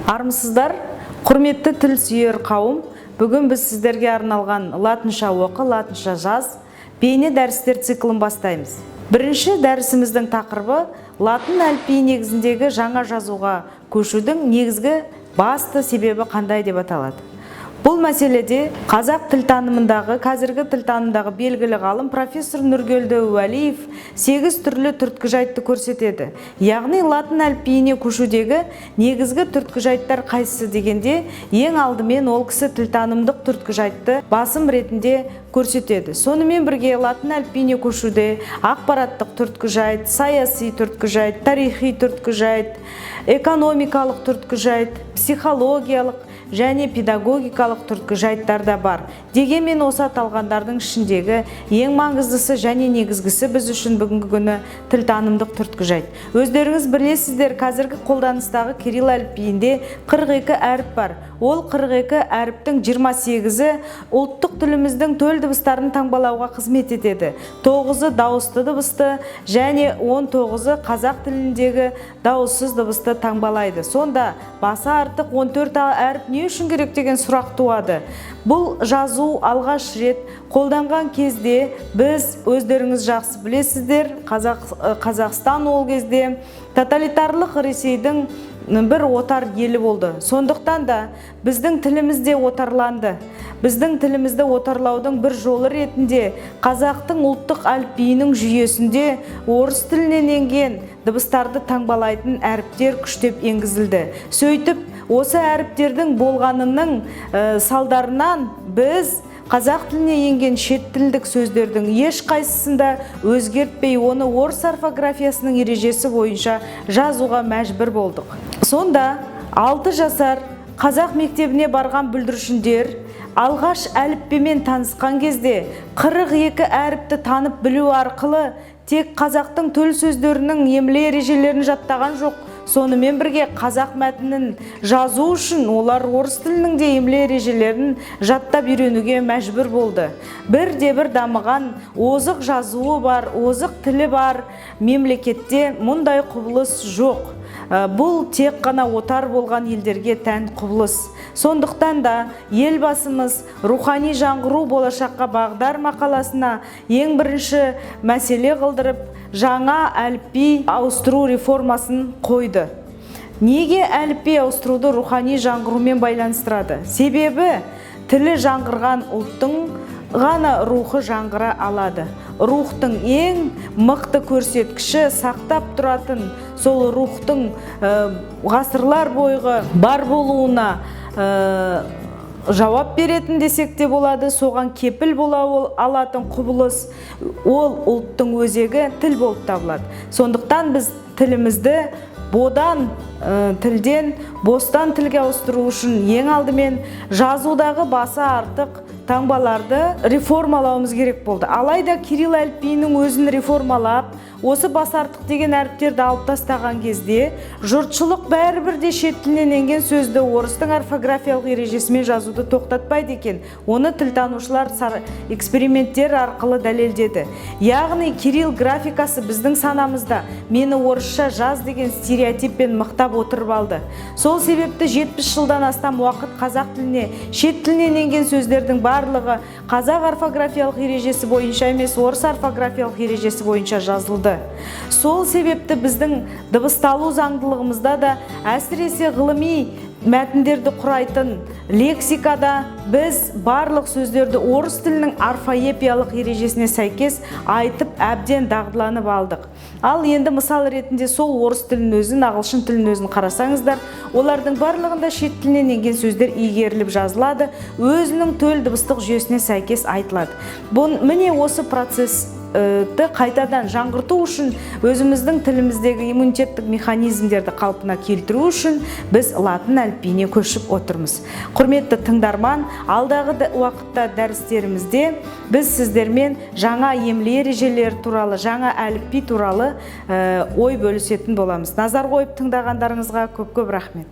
Армысыздар, құрметті тіл сүйер қауым. Бүгін біз сіздерге арналған латынша оқы, латынша жаз, бейне дәрістер циклын бастаймыз. Бірінші дәрісіміздің тақырыбы латын әліпбиі негізіндегі жаңа жазуға көшудің негізгі басты себебі қандай деп аталады. Бұл мәселеде қазақ тілтанымындағы, қазіргі тілтанымдағы белгілі ғалым профессор Нұргелді Уәлиев 8 түрлі түрткі жайтты көрсетеді. Яғни латын әліпбиіне көшудегі негізгі түрткі жайттар қайсысы дегенде, ең алдымен ол кісі тілтанымдық түрткі жайтты басым ретінде көрсетеді. Сонымен бірге латын әліпбиіне көшуде ақпараттық түрткі жайт, саяси түрткі жайт, тарихи түрткі жайт, экономикалық түрткі жайт, психологиялық және педагогикалық түрткі жайттар да бар. Дегенмен осы аталғандардың ішіндегі ең маңыздысы және негізгісі біз үшін бүгінгі күні тілтанымдық түрткі жайт. Өздеріңіз білесіздер, қазіргі қолданыстағы кирилл әліпбиінде 42 әріп бар. Ол 42 әріптің 28-і ұлттық тіліміздің төл дыбыстарын таңбалауға қызмет етеді. 9-ы дауысты дыбысты және 19-ы қазақ тіліндегі дауыссыз дыбысты таңбалайды. Сонда басы артық 14 әріп не үшін керек деген сұрақ туады. Бұл жазу алғаш рет қолданған кезде біз, өздеріңіз жақсы білесіздер, Қазақстан ол кезде тоталитарлық Ресейдің бір отар елі болды. Сондықтан да біздің тілімізде отарланды. Біздің тілімізді отарлаудың бір жолы ретінде қазақтың ұлттық әліпбиінің жүйесінде орыс тілінен енген дыбыстарды таңбалайтын әріптер күштеп енгізілді. Сөйтіп, осы әріптердің болғанының салдарынан біз қазақ тіліне енген шет тілдік сөздердің ешқайсысында өзгертпей, оны орыс орфографиясының ережесі бойынша жазуға мәжбүр болдық. Сонда 6 жасар қазақ мектебіне барған бүлдіршіндер алғаш әліпбимен танысқан кезде 42 әріпті танып білу арқылы тек қазақтың төл сөздерінің емле ережелерін жаттаған жоқ, сонымен бірге қазақ мәтінін жазу үшін олар орыс тілінің де емле ережелерін жаттап үйренуге мәжбүр болды. Бірде-бір дамыған, озық жазуы бар, озық тілі бар мемлекетте мұндай құбылыс жоқ. Бұл тек қана отар болған елдерге тән құбылыс. Сондықтан да елбасымыз рухани жаңғыру болашаққа бағдар мақаласына ең бірінші мәселе қылдырып, жаңа әліпби ауыстыру реформасын қойды. Неге әліпби ауыстыруды рухани жаңғырумен байланыстырады? Себебі тілі жаңғырған ұлттың ғана рухы жаңғыра алады. Рухтың ең мықты көрсеткіші сақтап тұратын сол рухтың ғасырлар бойғы бар болуына жауап беретін десек те болады, соған кепіл бола алатын құбылыс ол ұлттың өзегі тіл болып табылады. Сондықтан біз тілімізді тілден бостан тілге ауыстыру үшін ең алдымен жазудағы басы артық таңбаларды реформалауымыз керек болды. Алайда кирилл әліпбиінің өзін реформалап, осы басы артық деген әріптерді алып тастаған кезде, жұртшылық бәрібір де шет тілінен енген сөзді орыстың орфографиялық ережесімен жазуды тоқтатпайды екен. Оны тілтанушылар эксперименттер арқылы дәлелдеді. Яғни кирилл графикасы біздің санамызда мені орысша жаз деген стереотиппен мықтап отырып алды. Сол себепті 70 жылдан астам уақыт қазақ тіліне, шет тілінен енген сөздердің барлығы қазақ орфографиялық ережесі бойынша емес, орыс орфографиялық ережесі бойынша жазылды. Сол себепті біздің дыбысталу заңдылығымызда да, әсіресе ғылыми мәтіндерді құрайтын лексикада біз барлық сөздерді орыс тілінің орфоэпиялық ережесіне сәйкес айтып әбден дағдыланып алдық. Ал енді мысал ретінде сол орыс тілін өзін, ағылшын тілін өзін қарасаңыздар, олардың барлығында шет тілінен енген сөздер игеріліп жазылады, өзінің төл дыбыстық жүйесіне сәйкес айтылады. Міне осы процесс қайтадан жаңғырту үшін, өзіміздің тіліміздегі иммунитеттік механизмдерді қалпына келтіру үшін біз латын әліпбиіне көшіп отырмыз. Құрметті тыңдарман, алдағы уақытта дәрістерімізде біз сіздермен жаңа емле ережелері туралы, жаңа әліпби туралы ой бөлісетін боламыз. Назар қойып тыңдағандарыңызға көп-көп рахмет.